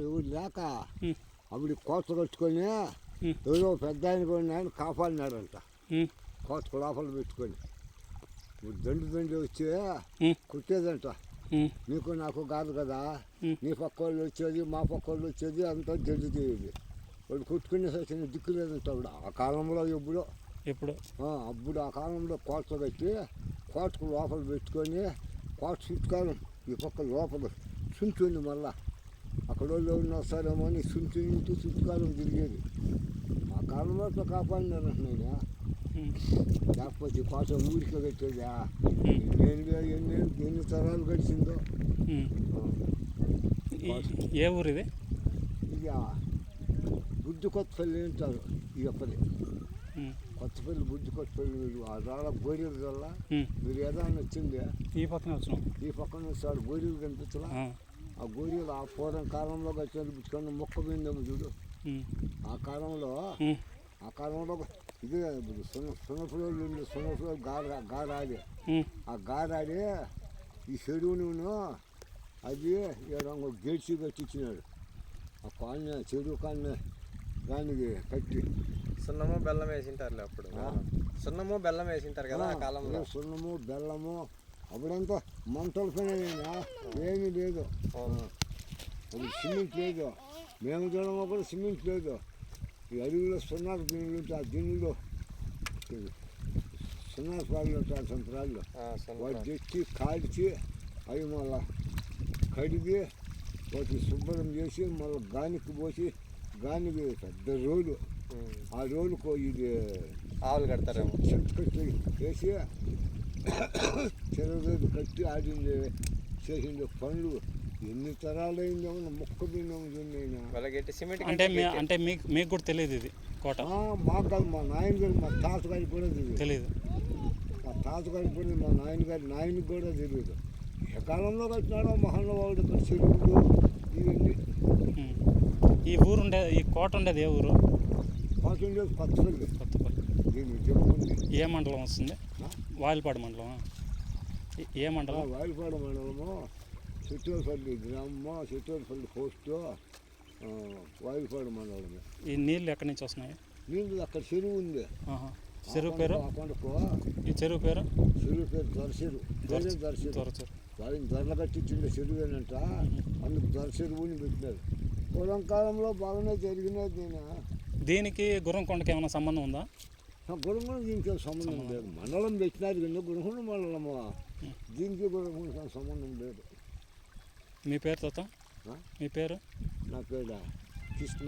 ఎవరు లేక అప్పుడు కోత కట్టుకొని ఎవరో పెద్ద ఆయన కొన్ని ఆయన కాపాడినాడంట. కోత లోపల పెట్టుకొని దండు వచ్చి కుట్టేదంట. నీకు నాకు కాదు కదా, నీ పక్క వాళ్ళు వచ్చేది మా పక్క వాళ్ళు వచ్చేది అంతా జడ్డు తీయేది. వాడు కుట్టుకునే సచిన దిక్కు లేదంట. అప్పుడు ఆ కాలంలో అప్పుడు ఆ కాలంలో కోత కట్టి కోటకు లోపల పెట్టుకొని కోట చుట్టుకాలం ఈ పక్క లోపల చుంటుంది. మళ్ళా అక్కడ వాళ్ళు ఎవరిని వస్తారేమో అని చుంటూ చుట్టుకాలం తిరిగేది. ఆ కాలంలో అట్లా కాపాడినారు నేను. లేకపోతే కోట ఊరికే కట్టేదా ఎన్ని తరాలు గడిచిందో. ఏ ఊరు ఇది? ఇది బుద్ధి కొత్తపల్లి అంటారు. ఈ ఒక్కది కొత్తపల్లి బుద్ధి కొత్తపల్లి. ఆ రాళ్ళ గోరీలు వల్ల మీరు ఏదైనా వచ్చింది ఈ పక్కన వచ్చినాం. ఈ పక్కన వచ్చాడు గోరీలు కనిపించలా. ఆ గోరీలు ఆ పూర్వం కాలంలో కట్టిన మొక్క పోయిందేమో చూడు. ఆ కాలంలో ఇదే సున్నపులో గారాడి ఆ గారాడి ఈ చెరువును అది గేడ్చి కట్టించినాడు. ఆ కాలనీ చెరువు కాలనీ దానికి కట్టి సున్నము బెల్లం వేసింటారులే అప్పుడు. సున్నము బెల్లం వేసింటారు కదా ఆ కాలంలో. సున్నము బెల్లము అప్పుడంతా మంటల పైన ఏమీ లేదు. అప్పుడు సిమెంట్ లేదు. మేము చూడమో కూడా సిమెంట్ లేదు. ఈ అడవిలో సున్నారు గిన్నెలు ఉంటాయి. ఆ గిన్నెలు సున్నారు పాలు ఉంటాయి. సంతరాళ్ళు వాటి తెచ్చి కాల్చి అవి మళ్ళా కడిగి వాటిని శుభ్రం చేసి మళ్ళీ గానికి పోసి గానికి పెద్ద రోలు ఆ రోలుకు ఇది ఆవులు కడతారేమో చెట్టు కట్టి వేసి చెరువు కట్టి ఆడింది చేసింది పనులు. ఎన్ని తరాలు అయిందేమో మొక్క బియ్యం. అంటే మీకు కూడా తెలియదు ఇది కోట? మాకు కాదు, మా నాయనగారు మా తాతగారికి కూడా తెలియదు. మా తాతగారికి కూడా మా నాయనకి కూడా తెలియదు. ఏ కాలంలో కట్టినాడో మహానుభావుడు ఇక్కడ చెరువులు ఇవన్నీ. ఈ ఊరు ఈ కోట ఉండేది ఏ ఊరు? కోట ఉండేది కొత్తపల్లి. దీనికి చెప్పుకుంది. ఏ మండలం వస్తుంది? వాయిల్పాడు మండలం. ఏ మండలం? వాయిల్పాడు మండలము, చిత్తూరుపల్లి గ్రామము, చిత్తూరుపల్లి పోస్టు, వాయిల్పాడు మండలము. ఈ నీళ్ళు ఎక్కడి నుంచి వస్తున్నాయి? నీళ్ళు అక్కడ చెరువు ఉంది. చెరువు పేరు? ఈ చెరువు పేరు దొరచెరువు. వాళ్ళని దొరలు కట్టించిండే చెరువేనంట. అందుకు దొరచెరువుని పెట్టినారు. పూర్వం కాలంలో బాగానే జరిగినది. నేను దీనికి గుర్రంకొండకి ఏమైనా సంబంధం ఉందా? గుర్రంకొండ దీనికి సంబంధం లేదు. మండలం పెట్టినారు కింద గుర్రంకొండ మండలము. దీనికి గుర్రంకొండ సంబంధం లేదు. మీ పేరు తాత? మీ పేరు? నా పేరు కృష్ణ.